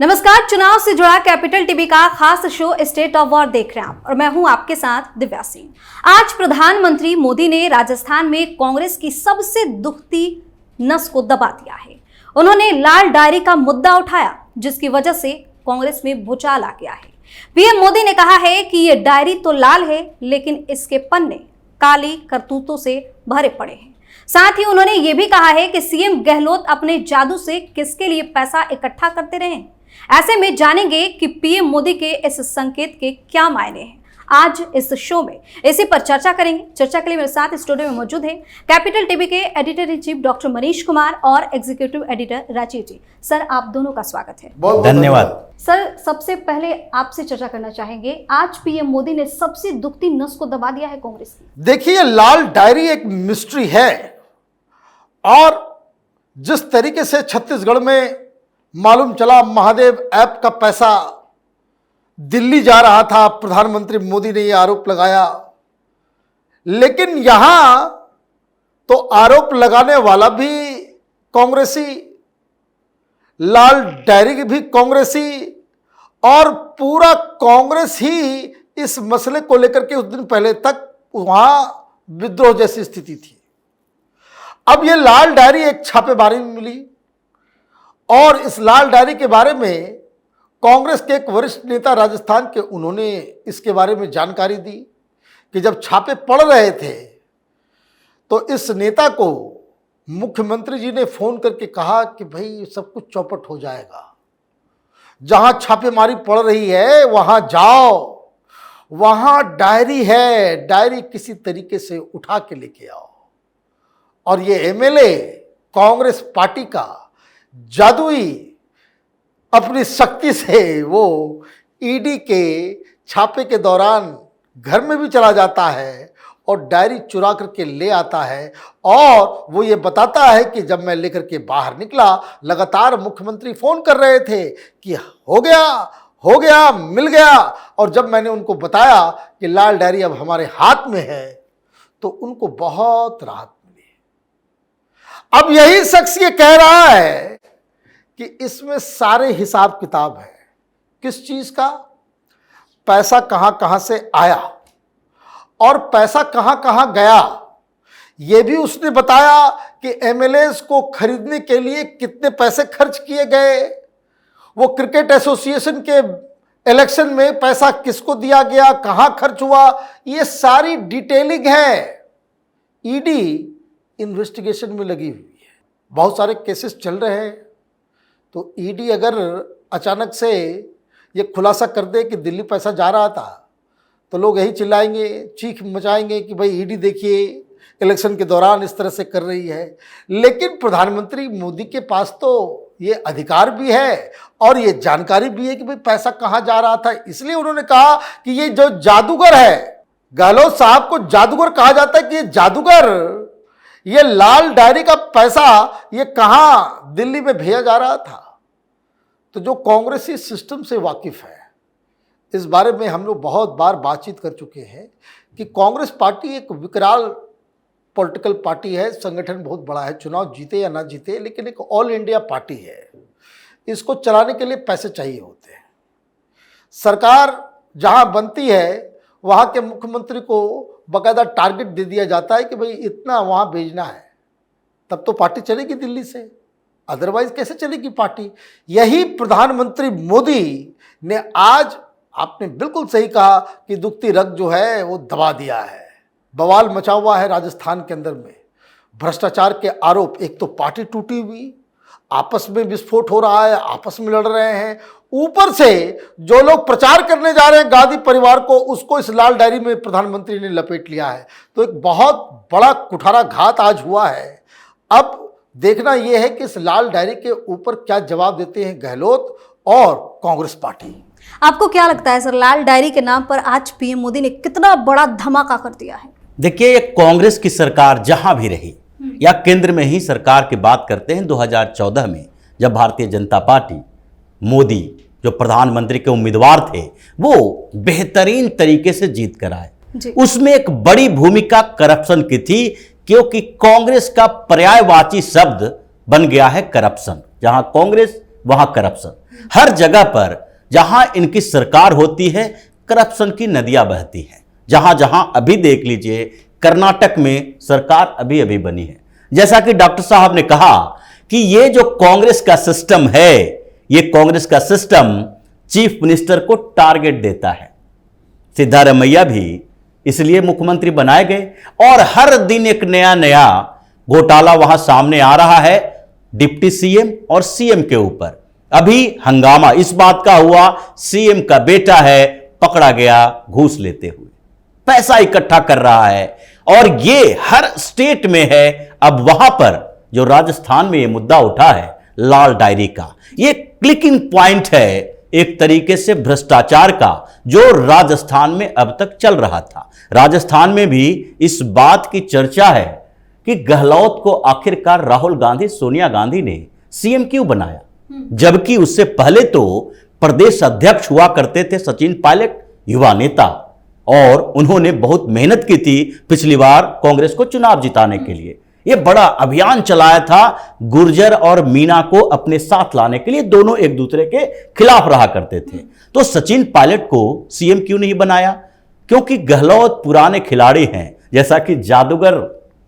नमस्कार, चुनाव से जुड़ा कैपिटल टीवी का खास शो स्टेट ऑफ वॉर देख रहे हैं आप और मैं हूं आपके साथ दिव्या सिंह। आज प्रधानमंत्री मोदी ने राजस्थान में कांग्रेस की सबसे दुखती नस को दबा दिया है। उन्होंने लाल डायरी का मुद्दा उठाया जिसकी वजह से कांग्रेस में भूचाल आ गया है। पीएम मोदी ने कहा है कि ये डायरी तो लाल है लेकिन इसके पन्ने काली करतूतों से भरे पड़े हैं। साथ ही उन्होंने ये भी कहा है कि सीएम गहलोत अपने जादू से किसके लिए पैसा इकट्ठा करते रहे। ऐसे में जानेंगे कि पीएम मोदी के इस संकेत के क्या मायने हैं। आज इस शो में इसी पर चर्चा करेंगे। चर्चा के लिए मेरे साथ स्टूडियो में मौजूद हैं कैपिटल टीवी के editor in chief doctor Manish Kumar और एग्जीक्यूटिव एडिटर राजीव जी। सर, आप दोनों का स्वागत है। बहुत धन्यवाद। सर, सबसे पहले आपसे चर्चा करना चाहेंगे, आज पीएम मोदी ने सबसे दुखती नस को दबा दिया है कांग्रेस की। देखिए, लाल डायरी एक मिस्ट्री है और जिस तरीके से छत्तीसगढ़ में मालूम चला महादेव ऐप का पैसा दिल्ली जा रहा था, प्रधानमंत्री मोदी ने यह आरोप लगाया। लेकिन यहां तो आरोप लगाने वाला भी कांग्रेसी, लाल डायरी भी कांग्रेसी और पूरा कांग्रेस ही इस मसले को लेकर के उस दिन पहले तक वहां विद्रोह जैसी स्थिति थी। अब यह लाल डायरी एक छापेमारी में मिली और इस लाल डायरी के बारे में कांग्रेस के एक वरिष्ठ नेता राजस्थान के, उन्होंने इसके बारे में जानकारी दी कि जब छापे पड़ रहे थे तो इस नेता को मुख्यमंत्री जी ने फोन करके कहा कि भाई सब कुछ चौपट हो जाएगा, जहां छापेमारी पड़ रही है वहां जाओ, वहां डायरी है, डायरी किसी तरीके से उठा के लेके आओ। और ये एमएलए कांग्रेस पार्टी का जादुई अपनी शक्ति से वो ईडी के छापे के दौरान घर में भी चला जाता है और डायरी चुरा करके ले आता है। और वो ये बताता है कि जब मैं लेकर के बाहर निकला, लगातार मुख्यमंत्री फोन कर रहे थे कि हो गया, मिल गया। और जब मैंने उनको बताया कि लाल डायरी अब हमारे हाथ में है तो उनको बहुत राहत मिली। अब यही शख्स ये कह रहा है कि इसमें सारे हिसाब किताब है। किस चीज का? पैसा कहां कहां से आया और पैसा कहां कहां गया। यह भी उसने बताया कि एमएलएस को खरीदने के लिए कितने पैसे खर्च किए गए, वो क्रिकेट एसोसिएशन के इलेक्शन में पैसा किसको दिया गया, कहां खर्च हुआ, ये सारी डिटेलिंग है। ईडी इन्वेस्टिगेशन में लगी हुई है, बहुत सारे केसेस चल रहे हैं। तो ईडी अगर अचानक से ये खुलासा कर दे कि दिल्ली पैसा जा रहा था तो लोग यही चिल्लाएंगे, चीख मचाएंगे कि भाई ईडी देखिए इलेक्शन के दौरान इस तरह से कर रही है। लेकिन प्रधानमंत्री मोदी के पास तो ये अधिकार भी है और ये जानकारी भी है कि भाई पैसा कहाँ जा रहा था। इसलिए उन्होंने कहा कि ये जो जादूगर है, गहलोत साहब को जादूगर कहा जाता है कि ये जादूगर, ये लाल डायरी का पैसा ये कहाँ दिल्ली में भेजा जा रहा था। तो जो कांग्रेसी सिस्टम से वाकिफ है, इस बारे में हम लोग बहुत बार बातचीत कर चुके हैं कि कांग्रेस पार्टी एक विकराल पॉलिटिकल पार्टी है, संगठन बहुत बड़ा है, चुनाव जीते या ना जीते, लेकिन एक ऑल इंडिया पार्टी है। इसको चलाने के लिए पैसे चाहिए होते हैं। सरकार जहां बनती है वहां के मुख्यमंत्री को बाकायदा टारगेट दे दिया जाता है कि भाई इतना वहां भेजना है, तब तो पार्टी चलेगी दिल्ली से, अदरवाइज कैसे चलेगी पार्टी। यही प्रधानमंत्री मोदी ने आज, आपने बिल्कुल सही कहा कि दुखती रग जो है वो दबा दिया है। बवाल मचा हुआ है राजस्थान के अंदर में, भ्रष्टाचार के आरोप, एक तो पार्टी टूटी हुई, आपस में विस्फोट हो रहा है, आपस में लड़ रहे हैं, ऊपर से जो लोग प्रचार करने जा रहे हैं गांधी परिवार को, उसको इस लाल डायरी में प्रधानमंत्री ने लपेट लिया है। तो एक बहुत बड़ा कुठारा घात आज हुआ है। अब देखना यह है कि इस लाल डायरी के ऊपर क्या जवाब देते हैं गहलोत और कांग्रेस पार्टी। आपको क्या लगता है सर, लाल डायरी के नाम पर आज पीएम मोदी ने कितना बड़ा धमाका कर दिया है? देखिए, ये कांग्रेस की सरकार जहां भी रही या केंद्र में ही सरकार की बात करते हैं, 2014 में जब भारतीय जनता पार्टी, मोदी जो प्रधानमंत्री के उम्मीदवार थे, वो बेहतरीन तरीके से जीत कर आए। उसमें एक बड़ी भूमिका करप्शन की थी, क्योंकि कांग्रेस का पर्यायवाची शब्द बन गया है करप्शन। जहां कांग्रेस वहां करप्शन। हर जगह पर जहां इनकी सरकार होती है करप्शन की नदियां बहती हैं। जहां जहां अभी देख लीजिए, कर्नाटक में सरकार अभी अभी बनी है। जैसा कि डॉक्टर साहब ने कहा कि ये जो कांग्रेस का सिस्टम है, ये कांग्रेस का सिस्टम चीफ मिनिस्टर को टारगेट देता है। सिद्धारमैया भी इसलिए मुख्यमंत्री बनाए गए और हर दिन एक नया नया घोटाला वहां सामने आ रहा है डिप्टी सीएम और सीएम के ऊपर। अभी हंगामा इस बात का हुआ, सीएम का बेटा है पकड़ा गया घूस लेते हुए, पैसा इकट्ठा कर रहा है और ये हर स्टेट में है। अब वहां पर जो राजस्थान में ये मुद्दा उठा है लाल डायरी का, ये क्लिकिंग पॉइंट है एक तरीके से भ्रष्टाचार का, जो राजस्थान में अब तक चल रहा था। राजस्थान में भी इस बात की चर्चा है कि गहलोत को आखिरकार राहुल गांधी, सोनिया गांधी ने सीएम क्यों बनाया, जबकि उससे पहले तो प्रदेश अध्यक्ष हुआ करते थे सचिन पायलट, युवा नेता, और उन्होंने बहुत मेहनत की थी पिछली बार कांग्रेस को चुनाव जिताने के लिए। यह बड़ा अभियान चलाया था गुर्जर और मीना को अपने साथ लाने के लिए, दोनों एक दूसरे के खिलाफ रहा करते थे। तो सचिन पायलट को सीएम क्यों नहीं बनाया? क्योंकि गहलोत पुराने खिलाड़ी हैं, जैसा कि जादूगर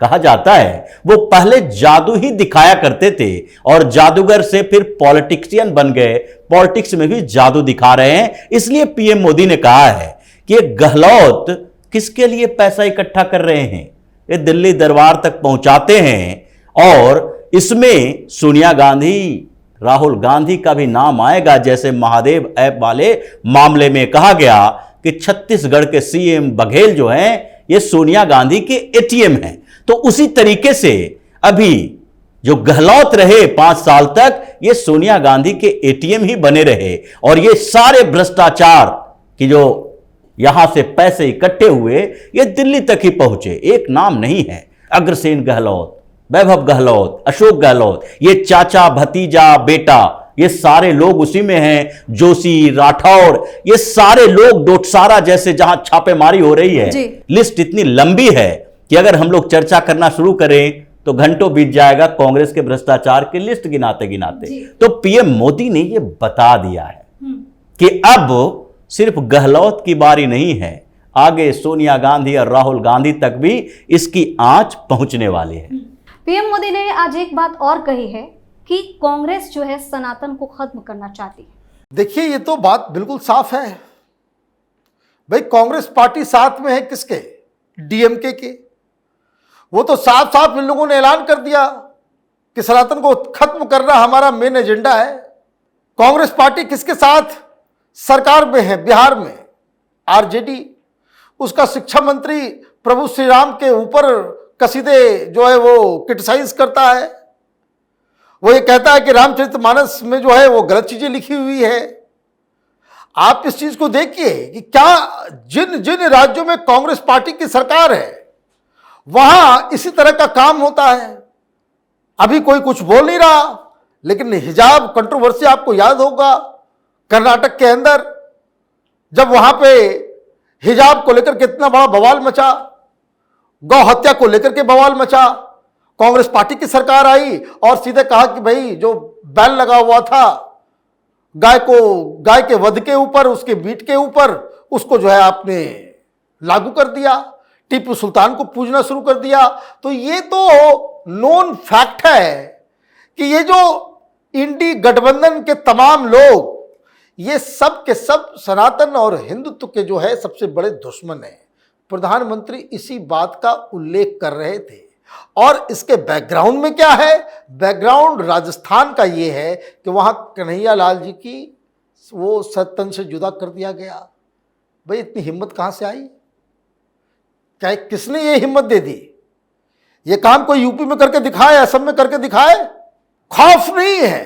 कहा जाता है, वो पहले जादू ही दिखाया करते थे और जादूगर से फिर पॉलिटिशियन बन गए, पॉलिटिक्स में भी जादू दिखा रहे हैं। इसलिए पीएम मोदी ने कहा है कि ये गहलोत किसके लिए पैसा इकट्ठा कर रहे हैं, ये दिल्ली दरबार तक पहुंचाते हैं और इसमें सोनिया गांधी, राहुल गांधी का भी नाम आएगा। जैसे महादेव ऐप वाले मामले में कहा गया कि छत्तीसगढ़ के सीएम बघेल जो हैं ये सोनिया गांधी के एटीएम हैं। तो उसी तरीके से अभी जो गहलोत रहे 5 साल तक, ये सोनिया गांधी के एटीएम ही बने रहे और ये सारे भ्रष्टाचार की जो यहां से पैसे इकट्ठे हुए ये दिल्ली तक ही पहुंचे। एक नाम नहीं है, अग्रसेन गहलोत, वैभव गहलोत, अशोक गहलोत, ये चाचा, भतीजा, बेटा, ये सारे लोग उसी में हैं। जोशी, राठौर, ये सारे लोग, डोटसारा जैसे जहां छापेमारी हो रही है, लिस्ट इतनी लंबी है कि अगर हम लोग चर्चा करना शुरू करें तो घंटों बीत जाएगा कांग्रेस के भ्रष्टाचार की लिस्ट गिनाते गिनाते। तो पीएम मोदी ने यह बता दिया है कि अब सिर्फ गहलोत की बारी नहीं है, आगे सोनिया गांधी और राहुल गांधी तक भी इसकी आंच पहुंचने वाली है। पीएम मोदी ने आज एक बात और कही है कि कांग्रेस जो है सनातन को खत्म करना चाहती है। देखिए, ये तो बात बिल्कुल साफ है भाई, कांग्रेस पार्टी साथ में है किसके? डीएमके के। वो तो साफ साफ इन लोगों ने ऐलान कर दिया कि सनातन को खत्म करना हमारा मेन एजेंडा है। कांग्रेस पार्टी किसके साथ सरकार में है? बिहार में आरजेडी। उसका शिक्षा मंत्री प्रभु श्री राम के ऊपर कसीदे जो है वो क्रिटिसाइज करता है। वो ये कहता है कि रामचरितमानस में जो है वो गलत चीजें लिखी हुई है। आप इस चीज को देखिए कि क्या जिन जिन राज्यों में कांग्रेस पार्टी की सरकार है वहां इसी तरह का काम होता है। अभी कोई कुछ बोल नहीं रहा, लेकिन हिजाब कंट्रोवर्सी आपको याद होगा कर्नाटक के अंदर, जब वहां पे हिजाब को लेकर कितना बड़ा बवाल मचा, गौ हत्या को लेकर के बवाल मचा। कांग्रेस पार्टी की सरकार आई और सीधे कहा कि भाई जो बैन लगा हुआ था गाय के वध के ऊपर, उसके मीट के ऊपर, उसको जो है आपने लागू कर दिया, टीपू सुल्तान को पूजना शुरू कर दिया। तो ये तो नोन फैक्ट है कि ये जो इंडी गठबंधन के तमाम लोग, ये सब के सब सनातन और हिंदुत्व के जो है सबसे बड़े दुश्मन हैं। प्रधानमंत्री इसी बात का उल्लेख कर रहे थे। और इसके बैकग्राउंड में क्या है? बैकग्राउंड राजस्थान का ये है कि वहां कन्हैया लाल जी की वो सतन से जुदा कर दिया गया। भाई इतनी हिम्मत कहां से आई? क्या किसने ये हिम्मत दे दी? ये काम कोई यूपी में करके दिखाए, असम में करके दिखाए? खौफ नहीं है।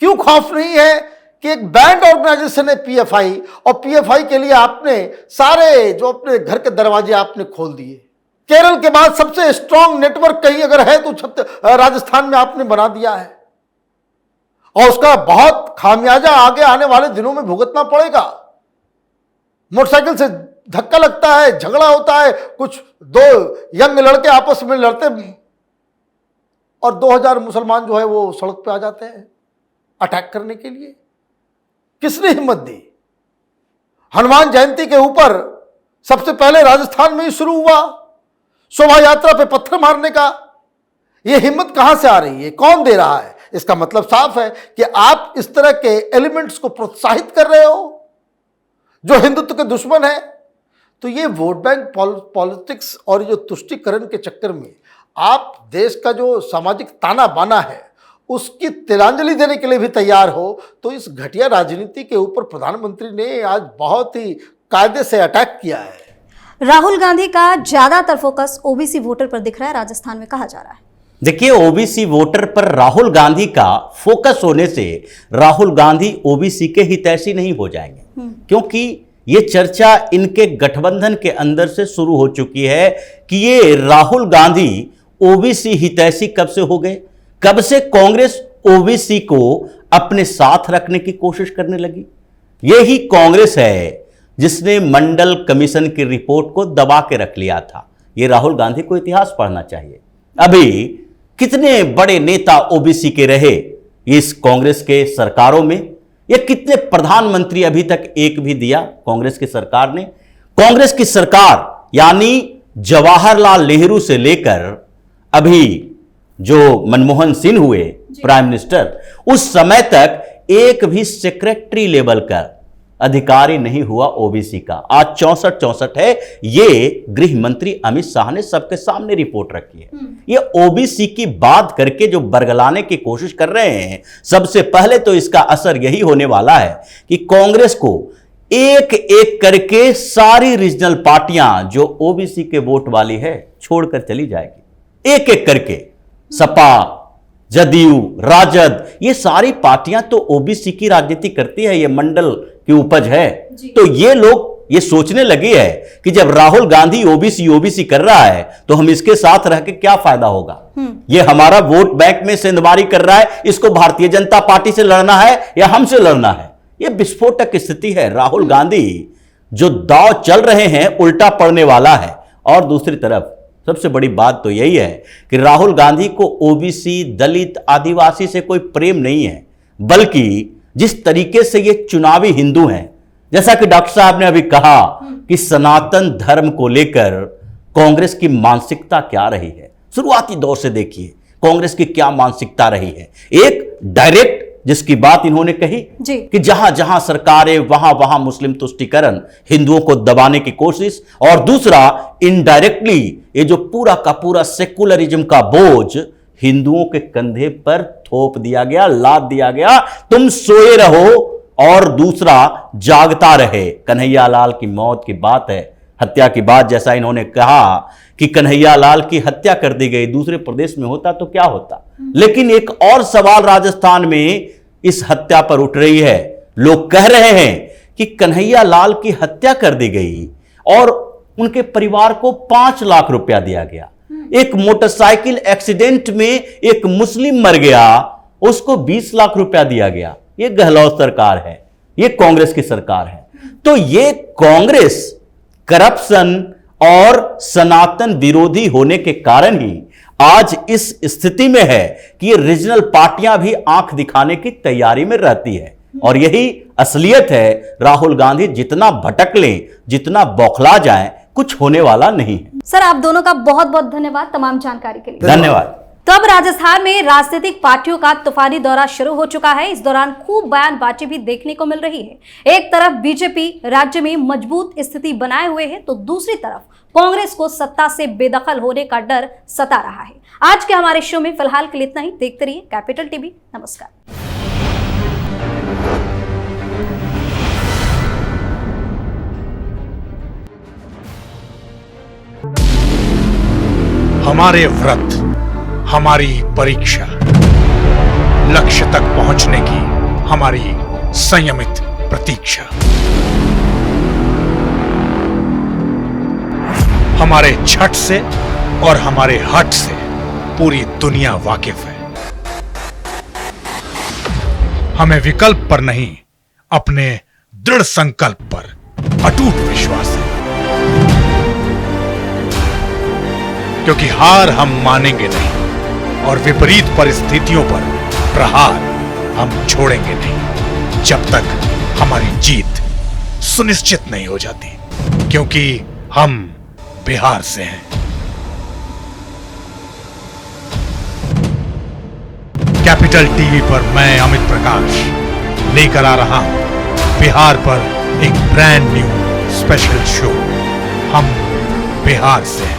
क्यों खौफ नहीं है? कि एक बैंड ऑर्गेनाइजेशन है पीएफआई, और पीएफआई के लिए आपने सारे जो अपने घर के दरवाजे आपने खोल दिए। केरल के बाद सबसे स्ट्रांग नेटवर्क कहीं अगर है तो राजस्थान में आपने बना दिया है, और उसका बहुत खामियाजा आगे आने वाले दिनों में भुगतना पड़ेगा। मोटरसाइकिल से धक्का लगता है, झगड़ा होता है, कुछ दो यंग लड़के आपस में लड़ते और 2000 मुसलमान जो है वो सड़क पे आ जाते हैं अटैक करने के लिए। किसने हिम्मत दी? हनुमान जयंती के ऊपर सबसे पहले राजस्थान में ही शुरू हुआ शोभा यात्रा पे पत्थर मारने का। यह हिम्मत कहां से आ रही है? कौन दे रहा है? इसका मतलब साफ है कि आप इस तरह के एलिमेंट्स को प्रोत्साहित कर रहे हो जो हिंदुत्व के दुश्मन है। तो ये वोट बैंक पॉलिटिक्स और जो तुष्टीकरण के चक्कर में आप देश का जो सामाजिक ताना बाना है उसकी तिलांजलि देने के लिए भी तैयार हो, तो इस घटिया राजनीति के ऊपर प्रधानमंत्री ने आज बहुत ही कायदे से अटैक किया है। राहुल गांधी का ज्यादातर फोकस ओबीसी वोटर पर दिख रहा है, राजस्थान में कहा जा रहा है। देखिए, ओबीसी वोटर पर राहुल गांधी का फोकस होने से राहुल गांधी ओबीसी के हितैषी नहीं हो जाएंगे, क्योंकि ये चर्चा इनके गठबंधन के अंदर से शुरू हो चुकी है कि ये राहुल गांधी ओबीसी हितैषी कब से हो गए, कब से कांग्रेस ओबीसी को अपने साथ रखने की कोशिश करने लगी। यही कांग्रेस है जिसने मंडल कमीशन की रिपोर्ट को दबा के रख लिया था। ये राहुल गांधी को इतिहास पढ़ना चाहिए। अभी कितने बड़े नेता ओबीसी के रहे इस कांग्रेस के सरकारों में, ये कितने प्रधानमंत्री अभी तक एक भी दिया कांग्रेस की सरकार ने। कांग्रेस की सरकार यानी जवाहरलाल नेहरू से लेकर अभी जो मनमोहन सिंह हुए प्राइम मिनिस्टर, उस समय तक एक भी सेक्रेटरी लेवल का अधिकारी नहीं हुआ ओबीसी का। आज 64 है। ये गृह मंत्री अमित शाह ने सबके सामने रिपोर्ट रखी है। ये ओबीसी की बात करके जो बरगलाने की कोशिश कर रहे हैं, सबसे पहले तो इसका असर यही होने वाला है कि कांग्रेस को एक एक करके सारी रीजनल पार्टियां जो ओबीसी के वोट वाली है छोड़कर चली जाएगी। एक एक करके सपा, जदयू, राजद, ये सारी पार्टियां तो ओबीसी की राजनीति करती है, ये मंडल की उपज है। तो ये लोग ये सोचने लगे है कि जब राहुल गांधी ओबीसी कर रहा है तो हम इसके साथ रह के क्या फायदा होगा। ये हमारा वोट बैंक में सेंधमारी कर रहा है, इसको भारतीय जनता पार्टी से लड़ना है या हमसे लड़ना है। ये विस्फोटक स्थिति है। राहुल गांधी जो दांव चल रहे हैं उल्टा पड़ने वाला है। और दूसरी तरफ सबसे बड़ी बात तो यही है कि राहुल गांधी को ओबीसी, दलित, आदिवासी से कोई प्रेम नहीं है, बल्कि जिस तरीके से ये चुनावी हिंदू हैं, जैसा कि डॉक्टर साहब ने अभी कहा कि सनातन धर्म को लेकर कांग्रेस की मानसिकता क्या रही है। शुरुआती दौर से देखिए कांग्रेस की क्या मानसिकता रही है। एक डायरेक्ट जिसकी बात इन्होंने कही कि जहां जहां सरकारें वहां वहां मुस्लिम तुष्टीकरण, हिंदुओं को दबाने की कोशिश, और दूसरा इनडायरेक्टली ये जो पूरा का पूरा सेकुलरिज्म का बोझ हिंदुओं के कंधे पर थोप दिया गया, लाद दिया गया। तुम सोए रहो और दूसरा जागता रहे। कन्हैया लाल की मौत की बात है, हत्या की बात, जैसा इन्होंने कहा कि कन्हैया लाल की हत्या कर दी गई, दूसरे प्रदेश में होता तो क्या होता। लेकिन एक और सवाल राजस्थान में इस हत्या पर उठ रही है। लोग कह रहे हैं कि कन्हैया लाल की हत्या कर दी गई और उनके परिवार को 5 लाख रुपया दिया गया। एक मोटरसाइकिल एक्सीडेंट में एक मुस्लिम मर गया, उसको 20 लाख रुपया दिया गया। ये गहलोत सरकार है, ये कांग्रेस की सरकार है। तो ये कांग्रेस करप्शन और सनातन विरोधी होने के कारण ही आज इस स्थिति में है कि ये रीजनल पार्टियां भी आंख दिखाने की तैयारी में रहती है। और यही असलियत है। राहुल गांधी जितना भटक लें, जितना बौखला जाएं, कुछ होने वाला नहीं है। सर, आप दोनों का बहुत बहुत धन्यवाद तमाम जानकारी के लिए। धन्यवाद। तो अब राजस्थान में राजनीतिक पार्टियों का तूफानी दौरा शुरू हो चुका है। इस दौरान खूब बयानबाजी भी देखने को मिल रही है। एक तरफ बीजेपी राज्य में मजबूत स्थिति बनाए हुए है, तो दूसरी तरफ कांग्रेस को सत्ता से बेदखल होने का डर सता रहा है। आज के हमारे शो में फिलहाल के लिए इतना ही। देखते रहिए कैपिटल टीवी। नमस्कार। हमारे व्रत, हमारी परीक्षा, लक्ष्य तक पहुंचने की हमारी संयमित प्रतीक्षा। हमारे छठ से और हमारे हठ से पूरी दुनिया वाकिफ है। हमें विकल्प पर नहीं, अपने दृढ़ संकल्प पर अटूट विश्वास है, क्योंकि हार हम मानेंगे नहीं और विपरीत परिस्थितियों पर प्रहार हम छोड़ेंगे नहीं, जब तक हमारी जीत सुनिश्चित नहीं हो जाती, क्योंकि हम बिहार से हैं। कैपिटल टीवी पर मैं अमित प्रकाश लेकर आ रहा हूं बिहार पर एक ब्रांड न्यू स्पेशल शो। हम बिहार से हैं।